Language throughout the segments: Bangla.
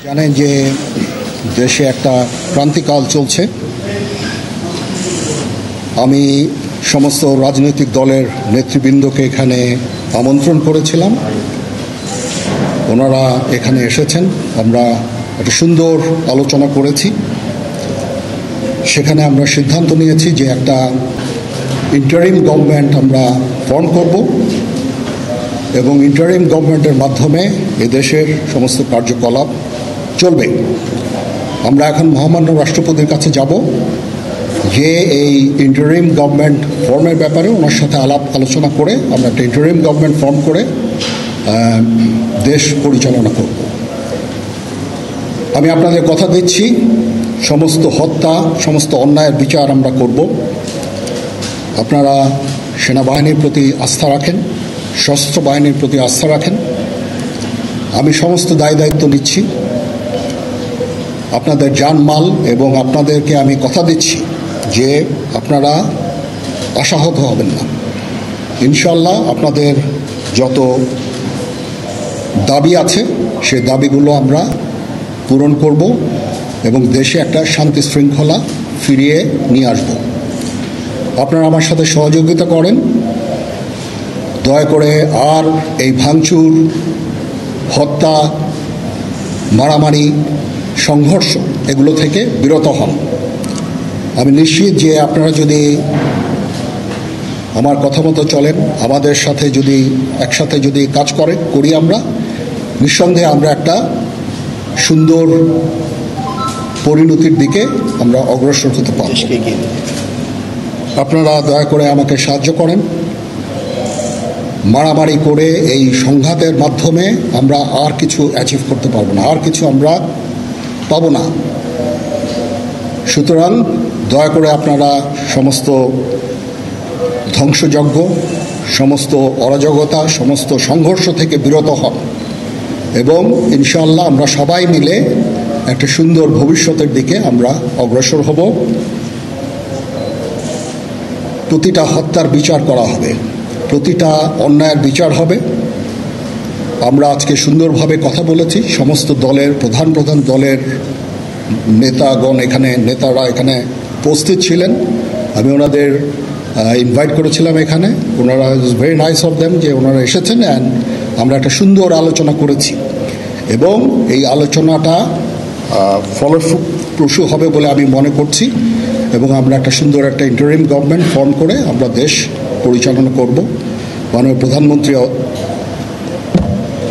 জানেন যে দেশে একটা ক্রান্তিকাল চলছে। আমি সমস্ত রাজনৈতিক দলের নেতৃবৃন্দকে এখানে আমন্ত্রণ করেছিলাম, ওনারা এখানে এসেছেন। আমরা একটা সুন্দর আলোচনা করেছি। সেখানে আমরা সিদ্ধান্ত নিয়েছি যে একটা ইন্টারিম গভর্নমেন্ট আমরা ফর্ম করব এবং ইন্টারিম গভর্নমেন্টের মাধ্যমে এদেশের সমস্ত কার্যকলাপ চলবে। আমরা এখন মহামান্য রাষ্ট্রপতির কাছে যাব যে এই ইন্টারিম গভর্নমেন্ট ফর্মের ব্যাপারে ওনার সাথে আলোচনা করে আমরা একটা ইন্টারিম গভর্নমেন্ট ফর্ম করে দেশ পরিচালনা করব। আমি আপনাদের কথা দিচ্ছি, সমস্ত হত্যা, সমস্ত অন্যায়ের বিচার আমরা করব। আপনারা সেনাবাহিনীর প্রতি আস্থা রাখেন, সশস্ত্র বাহিনীর প্রতি আস্থা রাখেন। আমি সমস্ত দায়িত্ব নিচ্ছি, আপনাদের জানমাল, এবং আপনাদেরকে আমি কথা দিচ্ছি যে আপনারা আশাহত হবেন না। ইনশাল্লাহ আপনাদের যত দাবি আছে সেই দাবিগুলো আমরা পূরণ করব এবং দেশে একটা শান্তি শৃঙ্খলা ফিরিয়ে নিয়ে আসব। আপনারা আমার সাথে সহযোগিতা করেন। দয়া করে আর এই ভাঙচুর, হত্যা, মারামারি, সংঘর্ষ এগুলো থেকে বিরত হন। আমি নিশ্চিত যে আপনারা যদি আমার কথা মতো চলেন, আমাদের সাথে যদি একসাথে যদি কাজ করি আমরা, নিঃসন্দেহে আমরা একটা সুন্দর পরিণতির দিকে আমরা অগ্রসর হতে পারব। আপনারা দয়া করে আমাকে সাহায্য করেন। মারামারি করে এই সংঘাতের মাধ্যমে আমরা আর কিছু অ্যাচিভ করতে পারবো না, আর কিছু আমরা পাবো না। সুতরাং দয়া করে আপনারা সমস্ত ধ্বংসযজ্ঞ, সমস্ত অরাজকতা, সমস্ত সংঘর্ষ থেকে বিরত হন এবং ইনশাআল্লাহ আমরা সবাই মিলে একটা সুন্দর ভবিষ্যতের দিকে আমরা অগ্রসর হব। প্রতিটা হত্যার বিচার করা হবে, প্রতিটা অন্যায়ের বিচার হবে। আমরা আজকে সুন্দরভাবে কথা বলেছি। সমস্ত দলের প্রধান দলের নেতারা এখানে উপস্থিত ছিলেন। আমি ওনাদের ইনভাইট করেছিলাম এখানে। ওনারা ভেরি নাইস অফ দেম যে ওনারা এসেছেন, অ্যান্ড আমরা একটা সুন্দর আলোচনা করেছি এবং এই আলোচনাটা ফলপ্রসূ হবে বলে আমি মনে করছি এবং আমরা একটা সুন্দর একটা ইন্টারিম গভর্নমেন্ট ফর্ম করে আমরা দেশ পরিচালনা করব। মাননীয় প্রধানমন্ত্রী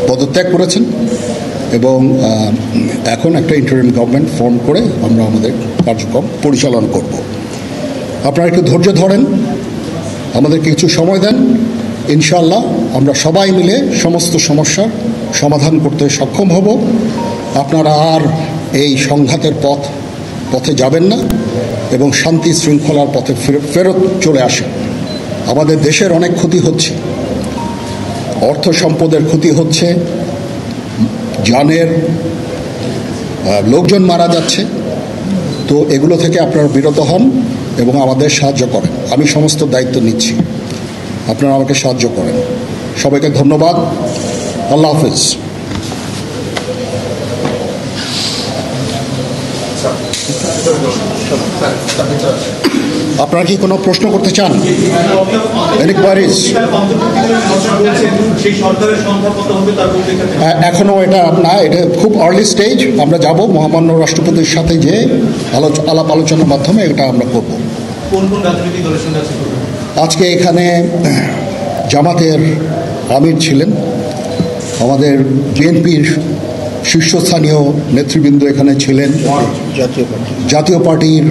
পদত্যাগ করেছেন এবং এখন একটা ইন্টারিম গভর্নমেন্ট ফর্ম করে আমরা আমাদের কার্যক্রম পরিচালনা করব। আপনারা একটু ধৈর্য ধরেন, আমাদের কিছু সময় দেন। ইনশাআল্লাহ আমরা সবাই মিলে সমস্ত সমস্যার সমাধান করতে সক্ষম হব। আপনারা আর এই সংঘাতের পথে যাবেন না এবং শান্তি শৃঙ্খলার পথে ফেরত চলে আসেন। আমাদের দেশের অনেক ক্ষতি হচ্ছে, অর্থ সম্পদের ক্ষতি হচ্ছে, জানের লোকজন মারা যাচ্ছে। তো এগুলো থেকে আপনারা বিরত হন এবং আমাদের সাহায্য করেন। আমি সমস্ত দায়িত্ব নিচ্ছি, আপনারা আমাকে সাহায্য করেন। সবাইকে ধন্যবাদ। আল্লাহ হাফেজ। আপনারা কি কোনো প্রশ্ন করতে চান? এখনো এটা এটা খুব আর্লি স্টেজ। আমরা যাব মহামান্য রাষ্ট্রপতির সাথে যে আলাপ আলোচনার মাধ্যমে এটা আমরা করব। আজকে এখানে জামাতের আমির ছিলেন, আমাদের বিএনপির শীর্ষস্থানীয় নেতৃবৃন্দ এখানে ছিলেন, জাতীয় পার্টির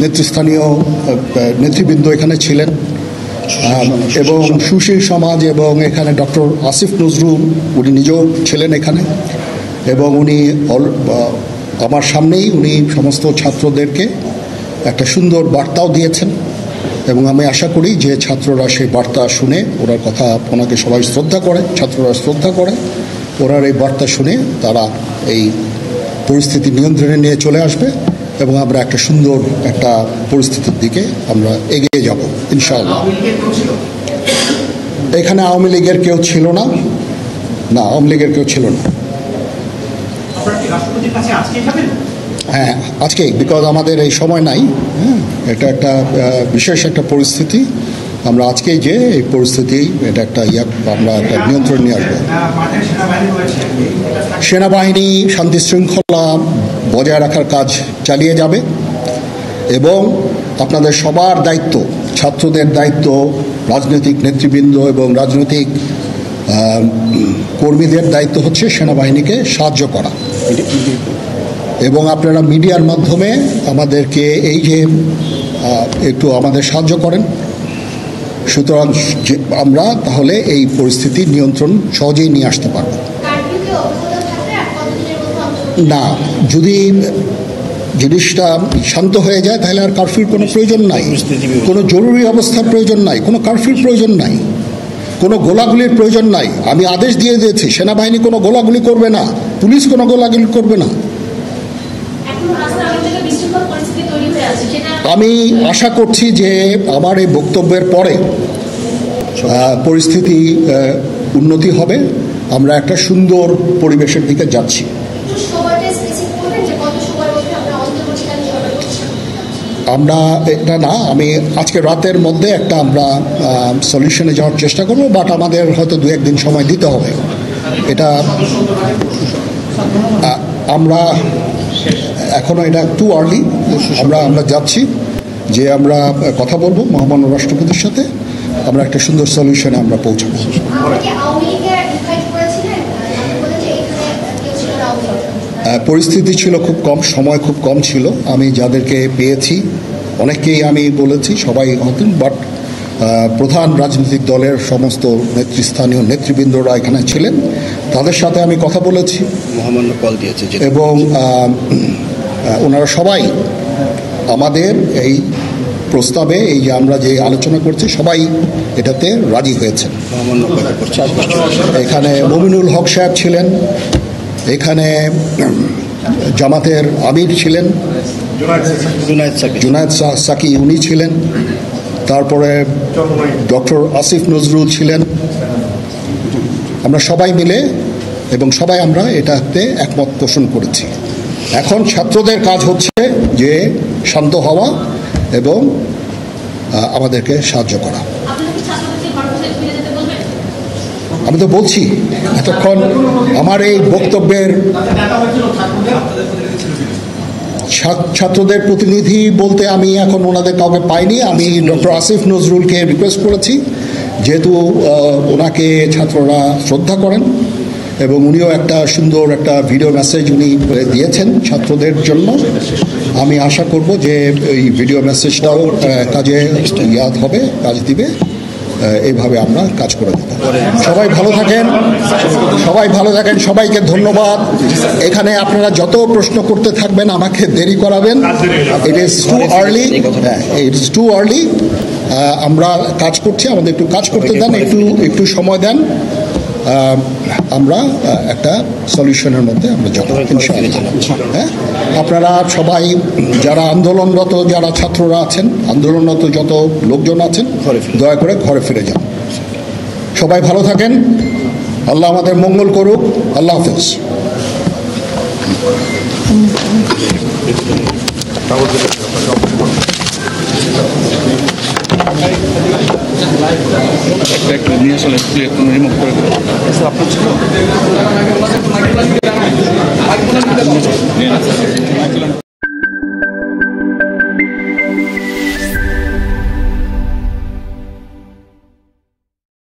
নেতৃস্থানীয় নেতৃবৃন্দ এখানে ছিলেন এবং সুশীল সমাজ, এবং এখানে ডক্টর আসিফ নজরুল উনি নিজেও ছিলেন এখানে এবং উনি আমার সামনেই উনি সমস্ত ছাত্রদেরকে একটা সুন্দর বার্তাও দিয়েছেন এবং আমি আশা করি যে ছাত্ররা সেই বার্তা শুনে ওনার কথা, ওনাকে সবাই শ্রদ্ধা করে, ছাত্ররা শ্রদ্ধা করে, ওনার এই বার্তা শুনে তারা এই পরিস্থিতি নিয়ন্ত্রণে নিয়ে চলে আসবে এবং আমরা একটা সুন্দর একটা পরিস্থিতির দিকে আমরা এগিয়ে যাব ইনশাআল্লাহ। এখানে আওয়ামী লীগের কেউ ছিল না, আওয়ামী লীগের কেউ ছিল না। হ্যাঁ, আজকেই, বিকজ আমাদের এই সময় নাই। এটা একটা বিশেষ একটা পরিস্থিতি। আমরা আজকেই যে এই পরিস্থিতি, এটা একটা আমরা একটা নিয়ন্ত্রণ নিয়ে আসবো। সেনাবাহিনী শান্তি শৃঙ্খলা বজায় রাখার কাজ চালিয়ে যাবে এবং আপনাদের সবার দায়িত্ব, ছাত্রদের দায়িত্ব, রাজনৈতিক নেতৃবৃন্দ এবং রাজনৈতিক কর্মীদের দায়িত্ব হচ্ছে সেনাবাহিনীকে সাহায্য করা। এবং আপনারা মিডিয়ার মাধ্যমে আমাদেরকে এই যে একটু আমাদের সাহায্য করেন, সুতরাং আমরা তাহলে এই পরিস্থিতি নিয়ন্ত্রণ সহজেই নিয়ে আসতে পারব। না, যদি জিনিসটা শান্ত হয়ে যায় তাহলে আর কারফিউর কোনো প্রয়োজন নাই, কোনো জরুরি অবস্থার প্রয়োজন নাই, কোনো কারফিউর প্রয়োজন নাই, কোনো গোলাগুলির প্রয়োজন নাই। আমি আদেশ দিয়ে দিয়েছি, সেনাবাহিনী কোনো গোলাগুলি করবে না, পুলিশ কোনো গোলাগুলি করবে না। আমি আশা করছি যে আমার এই বক্তব্যের পরে পরিস্থিতি উন্নতি হবে, আমরা একটা সুন্দর পরিবেশের দিকে যাচ্ছি। আমরা এটা না, আমি আজকে রাতের মধ্যে একটা আমরা সলিউশনে যাওয়ার চেষ্টা করব, বাট আমাদের হয়তো 2-1 দিন সময় দিতে হবে। এটা আমরা এখনো এটা টু আর্লি। আমরা যাচ্ছি যে আমরা কথা বলবো মহামান্য রাষ্ট্রপতির সাথে, আমরা একটা সুন্দর সলিউশনে আমরা পৌঁছাবো। পরিস্থিতি ছিল খুব কম, সময় খুব কম ছিল। আমি যাদেরকে পেয়েছি অনেককেই আমি বলেছি, সবাই হতেন, বাট প্রধান রাজনৈতিক দলের সমস্ত নেতৃস্থানীয় নেতৃবৃন্দরা এখানে ছিলেন, তাদের সাথে আমি কথা বলেছি মহামান্য কল দিয়েছে এবং ওনারা সবাই আমাদের এই প্রস্তাবে, এই যে আমরা যে আলোচনা করছি, সবাই এটাতে রাজি হয়েছেন। এখানে মমিনুল হক সাহেব ছিলেন, এখানে জামাতের আমির ছিলেন, জুনায়েদ সাকি উনি ছিলেন, তারপরে ডক্টর আসিফ নজরুল ছিলেন। আমরা সবাই মিলে এবং সবাই আমরা এটাতে একমত পোষণ করেছি। এখন ছাত্রদের কাজ হচ্ছে যে শান্ত হওয়া এবং আমাদেরকে সাহায্য করা। আমি তো বলছি এতক্ষণ আমার এই বক্তব্যের ছাত্রদের প্রতিনিধি বলতে আমি এখন ওনাদের কাউকে পাইনি। আমি ডক্টর আসিফ নজরুলকে রিকোয়েস্ট করেছি, যেহেতু ওনাকে ছাত্ররা শ্রদ্ধা করেন এবং উনিও একটা সুন্দর একটা ভিডিও মেসেজ উনি দিয়েছেন ছাত্রদের জন্য। আমি আশা করব যে এই ভিডিও মেসেজটাও কাজে ইয়াদ হবে, কাজ দিবে। এইভাবে আমরা কাজ করে দেব। সবাই ভালো থাকেন, সবাই ভালো থাকেন, সবাইকে ধন্যবাদ। এখানে আপনারা যত প্রশ্ন করতে থাকবেন আমাকে দেরি করাবেন। It is too early, it is too early. আমরা কাজ করছি, আমাদের একটু কাজ করতে দেন, একটু সময় দেন। আমরা একটা সলিউশনের মধ্যে আমরা যাব ইনশাআল্লাহ। হ্যাঁ, আপনারা সবাই যারা আন্দোলনরত, যারা ছাত্ররা আছেন, আন্দোলনরত যত লোকজন আছেন, দয়া করে ঘরে ফিরে যান। সবাই ভালো থাকেন, আল্লাহ আমাদের মঙ্গল করুক। আল্লাহ হাফেজ। একটা নিয়ে আসলে রিমুভ করে আপনার ছিল